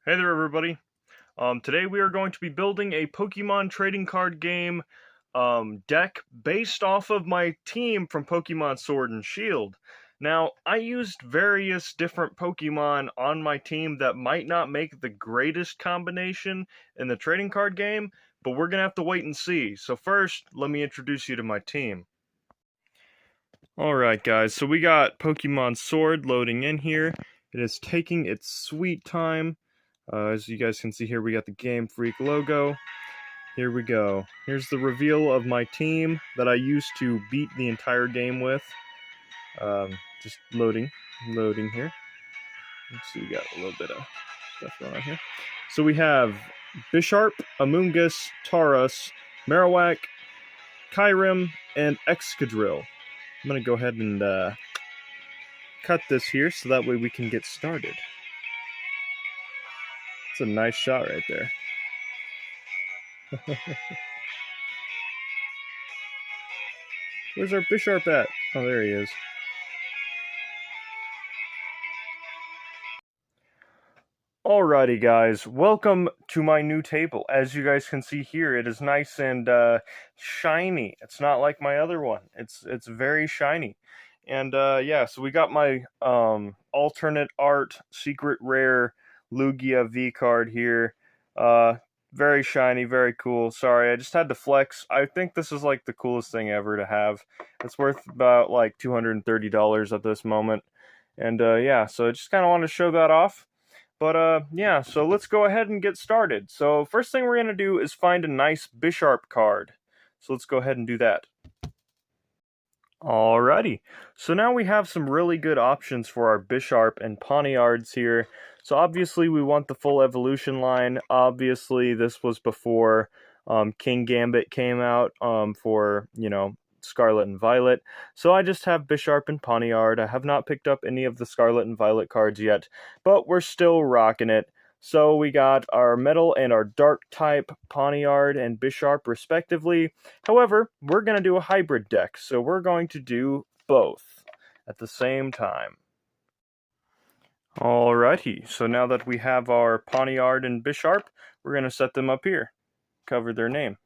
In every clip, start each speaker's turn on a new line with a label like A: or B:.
A: Hey there, everybody. Today we are going to be building a Pokemon trading card game deck based off of my team from Pokemon Sword and Shield. Now, I used various different Pokemon on my team that might not make the greatest combination in the trading card game, but we're going to have to wait and see. So first, let me introduce you to my team. Alright guys, so we got Pokemon Sword loading in here. It is taking its sweet time. As you guys can see here, we got the Game Freak logo. Here we go. Here's the reveal of my team that I used to beat the entire game with. Just loading here. Let's see, we got a little bit of stuff going on here. So we have Bisharp, Amoonguss, Tauros, Marowak, Kyurem, and Excadrill. I'm going to go ahead and cut this here so that way we can get started. It's a nice shot right there. Where's our Bisharp at? Oh, there he is. Alrighty guys, welcome to my new table. As you guys can see here, it is nice and shiny. It's not like my other one. It's very shiny. And yeah, so we got my alternate art secret rare Lugia V card here. Very shiny, very cool. Sorry, I just had to flex. I think this is like the coolest thing ever to have. It's worth about like $230 at this moment. And yeah, so I just kind of want to show that off. But yeah, so let's go ahead and get started. So first thing we're going to do is find a nice Bisharp card. So let's go ahead and do that. Alrighty, so now we have some really good options for our Bisharp and Pawniards here. So obviously we want the full evolution line. Obviously this was before King Gambit came out for, you know, Scarlet and Violet. So I just have Bisharp and Pawniard. I have not picked up any of the Scarlet and Violet cards yet, but we're still rocking it. So we got our Metal and our Dark type Pawniard and Bisharp respectively. However, we're going to do a hybrid deck, so we're going to do both at the same time. Alrighty, so now that we have our Pawniard and Bisharp, we're going to set them up here. Cover their name.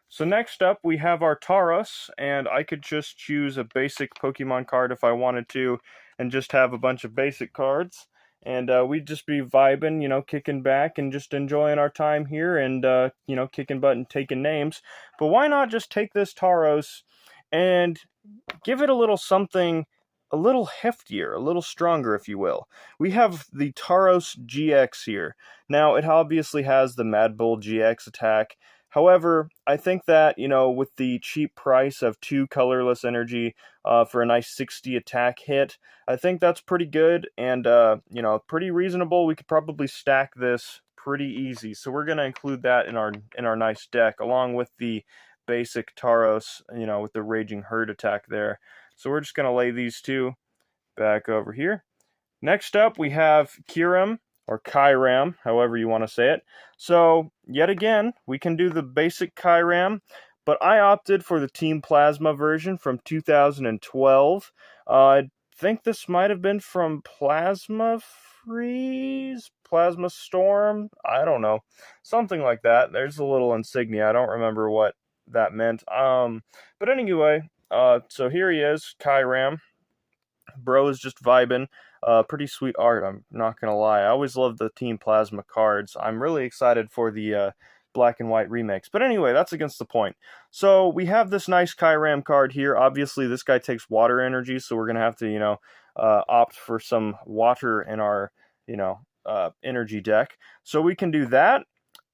A: So next up, we have our Tauros, and I could just choose a basic Pokemon card if I wanted to, and just have a bunch of basic cards. And we'd just be vibing, you know, kicking back and just enjoying our time here and, you know, kicking butt and taking names. But why not just take this Tauros and give it a little something a little heftier, a little stronger, if you will. We have the Tauros GX here. Now, it obviously has the Mad Bull GX attack. However, I think that, you know, with the cheap price of 2 colorless energy for a nice 60 attack hit, I think that's pretty good and, you know, pretty reasonable. We could probably stack this pretty easy. So we're going to include that in our nice deck, along with the basic Tauros, you know, with the Raging Herd attack there. So we're just going to lay these two back over here. Next up, we have Kyurem, or Kyurem, however you want to say it. So, yet again, we can do the basic Kyurem, but I opted for the Team Plasma version from 2012. I think this might have been from Plasma Freeze, Plasma Storm, I don't know. Something like that. There's a little insignia. I don't remember what that meant. But anyway, so here he is, Kyurem. Bro is just vibing. Pretty sweet art, I'm not gonna lie. I always love the Team Plasma cards. I'm really excited for the black and white remakes. But anyway, that's against the point. So we have this nice Kyurem card here. Obviously, this guy takes water energy, so we're gonna have to, you know, opt for some water in our, you know, energy deck. So we can do that,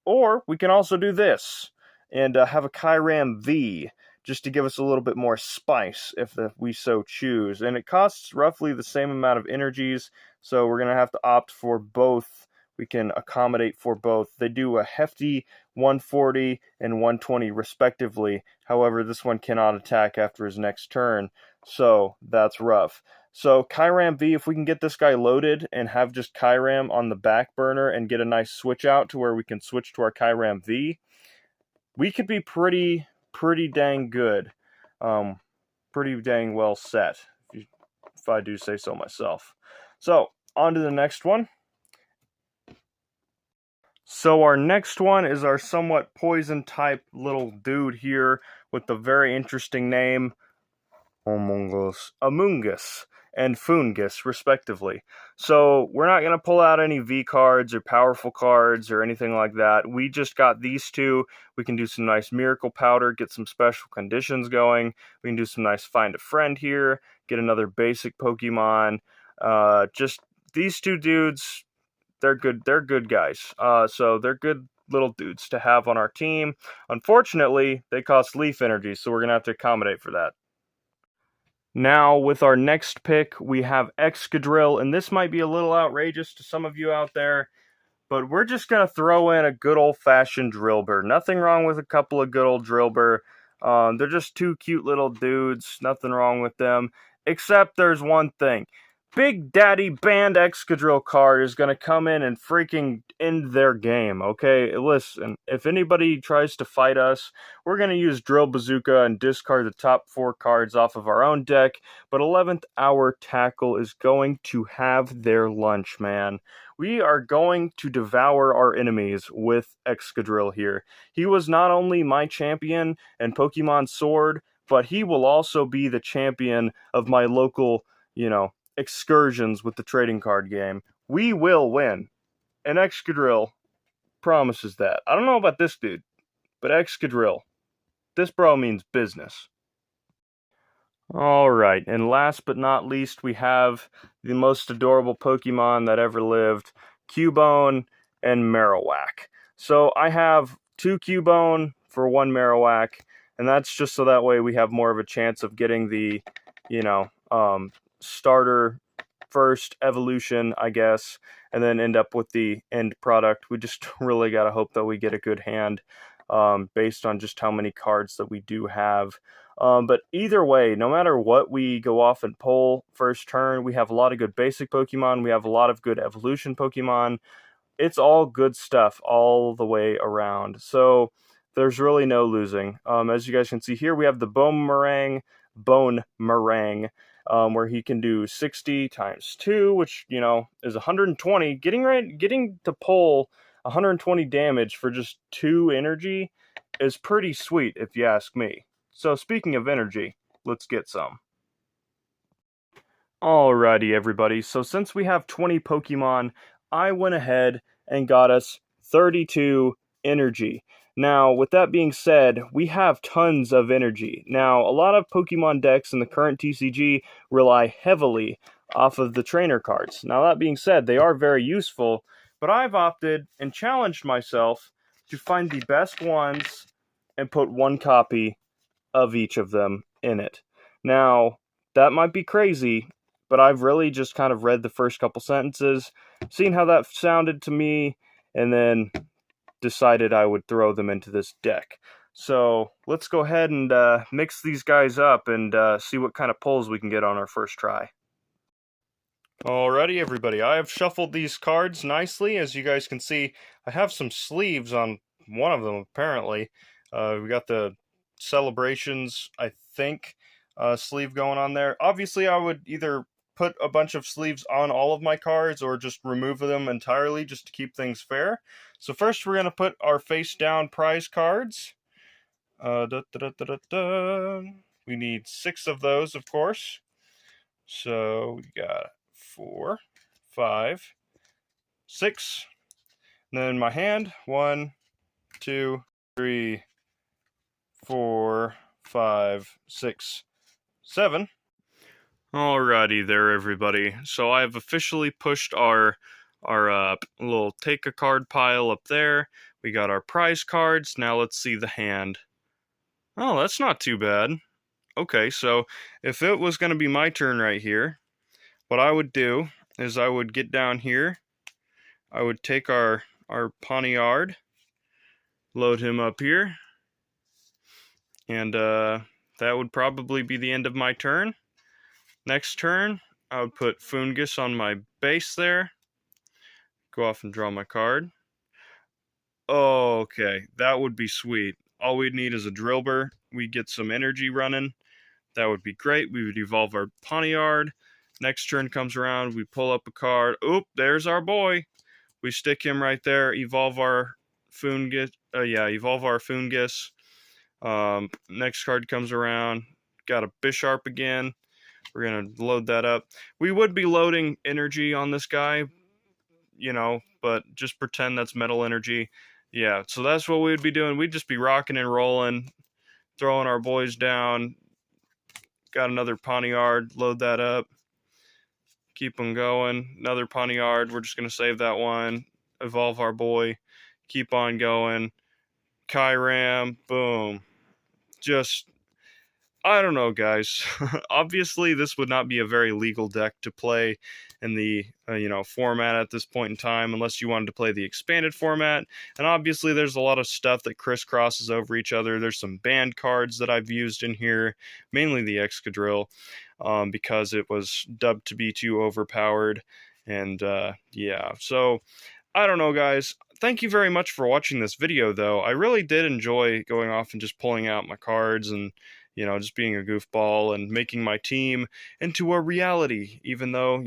A: or we can also do this and have a Kyurem V, just to give us a little bit more spice if we so choose. And it costs roughly the same amount of energies, so we're going to have to opt for both. We can accommodate for both. They do a hefty 140 and 120 respectively. However, this one cannot attack after his next turn, so that's rough. So Kyurem V, if we can get this guy loaded and have just Kyurem on the back burner and get a nice switch out to where we can switch to our Kyurem V, we could be pretty dang good. Pretty dang well set, if I do say so myself. So, on to the next one. So our next one is our somewhat poison type little dude here with the very interesting name Amoongus, and Foongus, respectively. So we're not going to pull out any V cards or powerful cards or anything like that. We just got these two. We can do some nice Miracle Powder, get some special conditions going. We can do some nice Find a Friend here, get another basic Pokemon. Just these two dudes, they're good. They're good guys. So they're good little dudes to have on our team. Unfortunately, they cost Leaf Energy, so we're going to have to accommodate for that. Now, with our next pick, we have Excadrill, and this might be a little outrageous to some of you out there, but we're just going to throw in a good old-fashioned Drillbur. Nothing wrong with a couple of good old Drillbur. They're just two cute little dudes. Nothing wrong with them, except there's one thing. Big Daddy Banned Excadrill card is going to come in and freaking end their game, okay? Listen, if anybody tries to fight us, we're going to use Drill Bazooka and discard the top 4 cards off of our own deck, but 11th Hour Tackle is going to have their lunch, man. We are going to devour our enemies with Excadrill here. He was not only my champion and Pokemon Sword, but he will also be the champion of my local, excursions with the trading card game. We will win. And Excadrill promises that. I don't know about this dude, but Excadrill, this bro means business. Alright, and last but not least, we have the most adorable Pokemon that ever lived, Cubone and Marowak. So I have 2 Cubone for 1 Marowak, and that's just so that way we have more of a chance of getting the, starter first evolution, I guess, and then end up with the end product. We just really got to hope that we get a good hand based on just how many cards that we do have. But either way, no matter what we go off and pull first turn, we have a lot of good basic Pokemon. We have a lot of good evolution Pokemon. It's all good stuff all the way around. So there's really no losing. As you guys can see here, we have the Bone Meringue, where he can do 60 times 2, which, is 120. Getting to pull 120 damage for just 2 energy is pretty sweet, if you ask me. So speaking of energy, let's get some. Alrighty, everybody. So since we have 20 Pokemon, I went ahead and got us 32 energy. Now, with that being said, we have tons of energy. Now, a lot of Pokemon decks in the current TCG rely heavily off of the trainer cards. Now, that being said, they are very useful, but I've opted and challenged myself to find the best ones and put 1 copy of each of them in it. Now, that might be crazy, but I've really just kind of read the first couple sentences, seen how that sounded to me, and then decided I would throw them into this deck. So let's go ahead and mix these guys up and see what kind of pulls we can get on our first try. Alrighty, everybody, I have shuffled these cards nicely. As you guys can see, I have some sleeves on one of them, apparently. We got the Celebrations, I think, sleeve going on there. Obviously, I would either put a bunch of sleeves on all of my cards or just remove them entirely just to keep things fair. So first, we're going to put our face-down prize cards. We need 6 of those, of course. So we got 4, 5, 6. And then my hand, 1, 2, 3, 4, 5, 6, 7. Alrighty there, everybody. So I have officially pushed our little take a card pile up there. We got our prize cards. Now let's see the hand. Oh, that's not too bad. Okay, so if it was going to be my turn right here, what I would do is I would get down here. I would take our Poniard, load him up here, and that would probably be the end of my turn. Next turn, I would put Foongus on my base there. Go off and draw my card. Okay, that would be sweet. All we'd need is a Drillbur. We'd get some energy running. That would be great. We would evolve our Poniard. Next turn comes around, we pull up a card. Oop, there's our boy. We stick him right there, evolve our Foongus. Evolve our Foongus. Next card comes around. Got a Bisharp again. We're going to load that up. We would be loading energy on this guy, but just pretend that's metal energy. Yeah, so that's what we'd be doing. We'd just be rocking and rolling, throwing our boys down. Got another Poniard, load that up. Keep them going. Another Poniard, we're just going to save that one. Evolve our boy. Keep on going. Kyram, boom. Just, I don't know, guys. Obviously, this would not be a very legal deck to play in the format at this point in time, unless you wanted to play the expanded format. And obviously, there's a lot of stuff that crisscrosses over each other. There's some banned cards that I've used in here, mainly the Excadrill, because it was dubbed to be too overpowered. And yeah, so I don't know, guys. Thank you very much for watching this video, though. I really did enjoy going off and just pulling out my cards and just being a goofball and making my team into a reality, even though,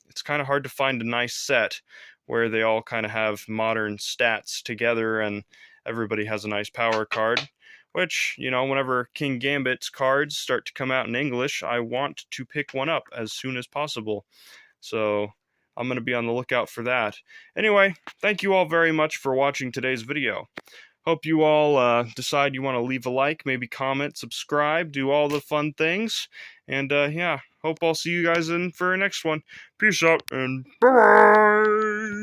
A: it's kind of hard to find a nice set where they all kind of have modern stats together and everybody has a nice power card, which, whenever King Gambit's cards start to come out in English, I want to pick one up as soon as possible. So I'm going to be on the lookout for that. Anyway, thank you all very much for watching today's video. Hope you all decide you want to leave a like, maybe comment, subscribe, do all the fun things. And yeah, hope I'll see you guys in for our next one. Peace out and bye!